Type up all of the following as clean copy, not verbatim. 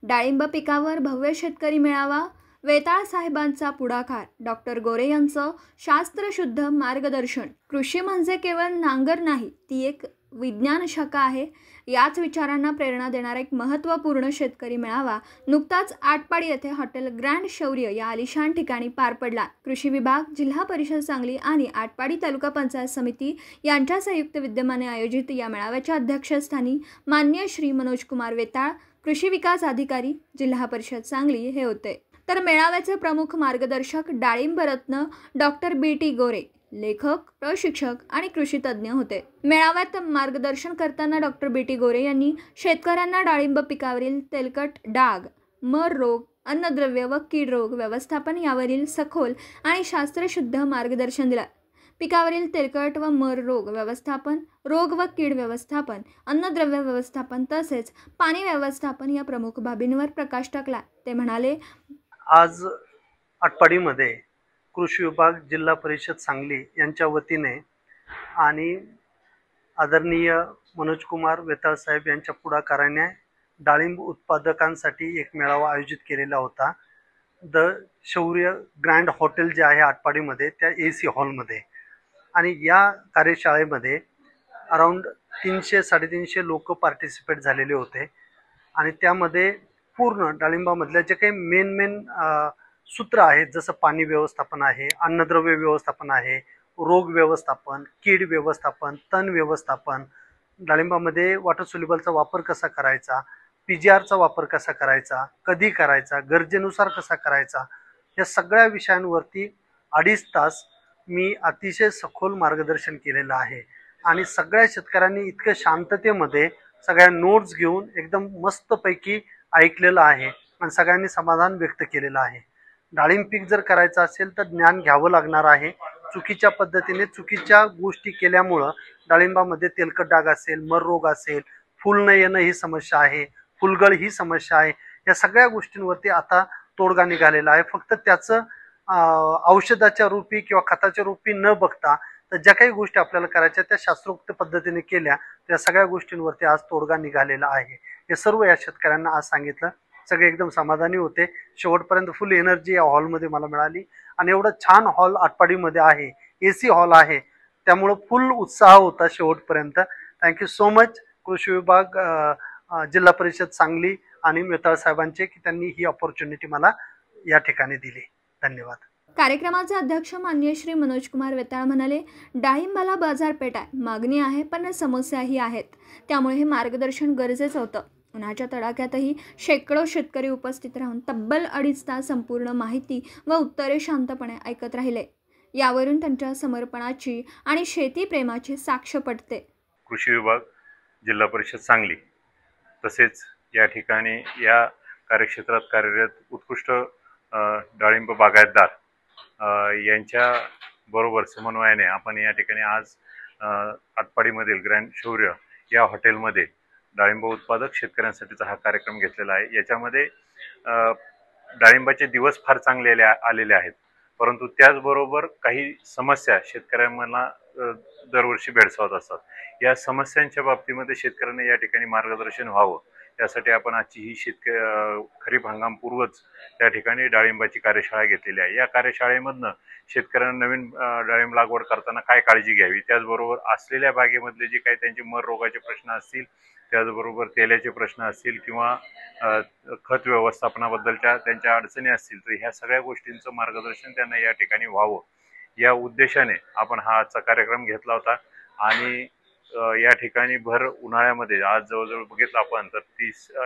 डाळिंब पिकावर भव्य शेतकरी मेळावा, वेताळ साहेबांचा पुढाकार, डॉक्टर गोरे यांचं शास्त्रशुद्ध मार्गदर्शन. कृषी म्हणजे केवळ नांगर नाही, ती एक विज्ञान शाखा आहे. याच विचारांना प्रेरणा देणारा एक महत्त्वपूर्ण शेतकरी मेळावा नुकताच आटपाडी येथे हॉटेल ग्रँड शौर्य या आलिशान ठिकाणी पार पडला. कृषी विभाग, जिल्हा परिषद सांगली आणि आटपाडी तालुका पंचायत समिती यांच्या संयुक्त विद्यमाने आयोजित या मेळाव्याच्या अध्यक्षस्थानी माननीय श्री मनोज कुमार वेताळ, कृषी विकास अधिकारी, जिल्हा परिषद सांगली हे होते. तर मेळाव्याचे प्रमुख मार्गदर्शक डाळिंब रत्न डॉक्टर बी.टी. गोरे, लेखक, प्रशिक्षक आणि कृषी तज्ज्ञ होते. मेळाव्यात मार्गदर्शन करताना डॉक्टर बी.टी. गोरे यांनी शेतकऱ्यांना डाळिंब पिकावरील तेलकट डाग, मर रोग, अन्नद्रव्य व कीड रोग व्यवस्थापन यावरील सखोल आणि शास्त्रशुद्ध मार्गदर्शन दिलं. पिकावरील तेलकट व मर रोग व्यवस्थापन, रोग व कीड व्यवस्थापन, अन्नद्रव्य व्यवस्थापन तसेच पाणी व्यवस्थापन या प्रमुख बाबींवर प्रकाश टाकला. ते म्हणाले, आज आटपाडीमध्ये कृषी विभाग, जिल्हा परिषद सांगली यांच्या वतीने आणि आदरणीय मनोज कुमार वेताळ साहेब यांच्या पुढाकाराने डाळिंब उत्पादकांसाठी एक मेळावा आयोजित केलेला होता. द शौर्य ग्रँड हॉटेल जे आहे आटपाडीमध्ये, त्या AC हॉलमध्ये. आणि या कार्यशाळेमध्ये अराऊंड 300-350 लोक पार्टिसिपेट झालेले होते. आणि त्यामध्ये पूर्ण डाळिंबामधल्या जे काही मेन सूत्र आहेत, जसं पाणी व्यवस्थापन आहे, अन्नद्रव्य व्यवस्थापन आहे, रोग व्यवस्थापन, कीड व्यवस्थापन, तण व्यवस्थापन, डाळिंबामध्ये वॉटर सोल्युबलचा वापर कसा करायचा, PGRचा वापर कसा करायचा, कधी करायचा, गरजेनुसार कसा करायचा, या सगळ्या विषयांवरती 2.5 तास मी अतिशय सखोल मार्गदर्शन केलेलं आहे. आणि सगळ्या शेतकऱ्यांनी इतक्या शांततेमध्ये सगळ्या नोट्स घेऊन एकदम मस्तपैकी ऐकलेलं आहे आणि सगळ्यांनी समाधान व्यक्त केलेलं आहे. डाळिंब पीक जर करायचं असेल तर ज्ञान घ्यावं लागणार आहे. चुकीच्या पद्धतीने चुकीच्या गोष्टी केल्यामुळं डाळिंबामध्ये तेलकट डाग असेल, मर रोग असेल, फुल न येणं ही समस्या आहे, फुलगळ ही समस्या आहे. या सगळ्या गोष्टींवरती आता तोडगा निघालेला आहे. फक्त त्याचं औषधाच्या रूपी किंवा खताच्या रूपी न बघता तर ज्या काही गोष्टी आपल्याला करायच्या त्या शास्त्रोक्त पद्धतीने केल्या, त्या सगळ्या गोष्टींवरती आज तोडगा निघालेला आहे. हे सर्व या शेतकऱ्यांना आज सांगितलं. सगळे एकदम समाधानी होते. शेवटपर्यंत फुल एनर्जी या हॉलमध्ये मला मिळाली. आणि एवढं छान हॉल आटपाडीमध्ये आहे, AC हॉल आहे, त्यामुळं फुल उत्साह होता शेवटपर्यंत. थँक्यू सो मच कृषी विभाग, जिल्हा परिषद सांगली आणि वेताळ साहेबांचे की त्यांनी ही अपॉर्च्युनिटी मला या ठिकाणी दिली. धन्यवाद. कार्यक्रमाचे अध्यक्ष माननीय श्री मनोज कुमार वेताळ म्हणाले, डाळिंबाला बाजारपेठ आहे, मागणी आहे, पण समस्याही आहेत. त्यामुळे हे मार्गदर्शन गरजेचं होतं. उन्हाच्या तडाख्यातही शेकडो शेतकरी उपस्थित राहून तब्बल 2.5 तास संपूर्ण माहिती व उत्तरे शांतपणे ऐकत राहिले. यावरून त्यांच्या समर्पणाची आणि शेती प्रेमाची साक्ष पटते. कृषी विभाग, जिल्हा परिषद सांगली तसेच या ठिकाणी या कार्यक्षेत्रात कार्यरत उत्कृष्ट डाळिंब बागायतदार यांच्या बरोबर समन्वयाने आपण या ठिकाणी आज आटपाडीमधील ग्रँड शौर्य या हॉटेलमध्ये डाळिंब उत्पादक शेतकऱ्यांसाठीचा हा कार्यक्रम घेतलेला आहे. याच्यामध्ये डाळिंबाचे दिवस फार चांगले आलेले आहेत, परंतु त्याचबरोबर काही समस्या शेतकऱ्यांना दरवर्षी भेडसावत असतात. या समस्यांच्या बाबतीमध्ये शेतकऱ्यांना या ठिकाणी मार्गदर्शन व्हावं यासाठी आपण आजची ही खरीप हंगाम पूर्वच त्या ठिकाणी डाळिंबाची कार्यशाळा घेतलेली आहे. या कार्यशाळेमधनं शेतकऱ्यांना नवीन डाळिंब लागवड करताना काय काळजी घ्यावी, त्याचबरोबर असलेल्या बागेमधले जे काही त्यांचे मर रोगाचे प्रश्न असतील, त्याचबरोबर तेलाचे प्रश्न असतील किंवा खत व्यवस्थापनाबद्दलच्या त्यांच्या अडचणी असतील, तर ह्या सगळ्या गोष्टींचं मार्गदर्शन त्यांना या ठिकाणी व्हावं या उद्देशाने आपण हा आजचा कार्यक्रम घेतला होता. आणि या ठिकाणी भर उन्हाळ्यामध्ये आज जवळजवळ बघितलं आपण तर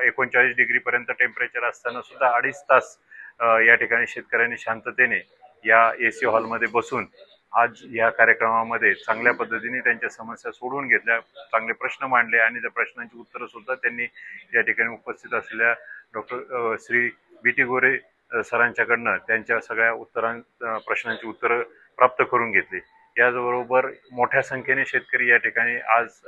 39 डिग्रीपर्यंत टेम्परेचर असताना सुद्धा 2.5 तास या ठिकाणी शेतकऱ्यांनी शांततेने या AC हॉलमध्ये बसून आज या कार्यक्रमामध्ये चांगल्या पद्धतीने त्यांच्या समस्या सोडवून घेतल्या, चांगले प्रश्न मांडले आणि त्या प्रश्नांची उत्तरं सुद्धा त्यांनी या ठिकाणी उपस्थित असलेल्या डॉक्टर श्री बी.टी. गोरे सरांच्याकडनं त्यांच्या सगळ्या प्रश्नांची उत्तरं प्राप्त करून घेतली. याचबरोबर मोठ्या संख्येने शेतकरी या ठिकाणी आज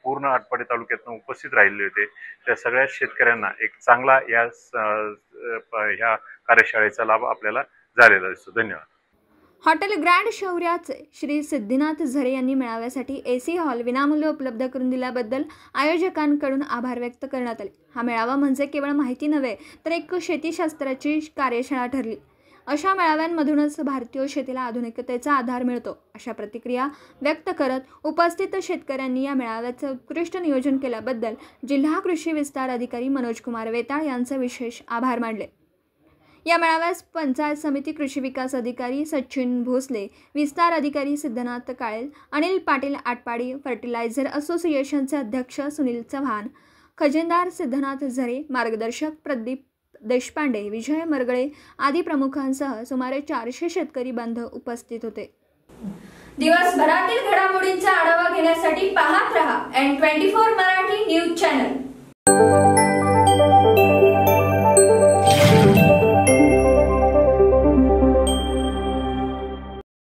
पूर्ण आटपाडी तालुक्यातून उपस्थित राहिले होते. त्या सगळ्या शेतकऱ्यांना एक चांगला ह्या कार्यशाळेचा लाभ आपल्याला झालेला दिसतो. धन्यवाद. हॉटेल ग्रँड शौर्याचे श्री सिद्धीनाथ झरे यांनी मेळाव्यासाठी AC हॉल विनामूल्य उपलब्ध करून दिल्याबद्दल आयोजकांकडून आभार व्यक्त करण्यात आले. हा मेळावा म्हणजे केवळ माहिती नव्हे तर एक शेतीशास्त्राची कार्यशाळा ठरली. अशा मेळाव्यांमधूनच भारतीय शेतीला आधुनिकतेचा आधार मिळतो, अशा प्रतिक्रिया व्यक्त करत उपस्थित शेतकऱ्यांनी या मेळाव्याचे उत्कृष्ट नियोजन केल्याबद्दल जिल्हा कृषी विस्तार अधिकारी मनोज कुमार वेताळ यांचे विशेष आभार मानले. या मेळाव्यास पंचायत समिती कृषी विकास अधिकारी सचिन भोसले, विस्तार अधिकारी सिद्धनाथ काळेल, अनिल पाटील आटपाडी, फर्टिलायझर असोसिएशनचे अध्यक्ष सुनील चव्हाण, खजिनदार सिद्धनाथ झरे, मार्गदर्शक प्रदीप देशपांडे, विजय मरगळे आदी प्रमुखांसह सुमारे 400 शेतकरी बांधव उपस्थित होते. दिवसभरातील घडामोडींचा आढावा घेण्यासाठी पाहत रहा N24 मराठी न्यूज चॅनल.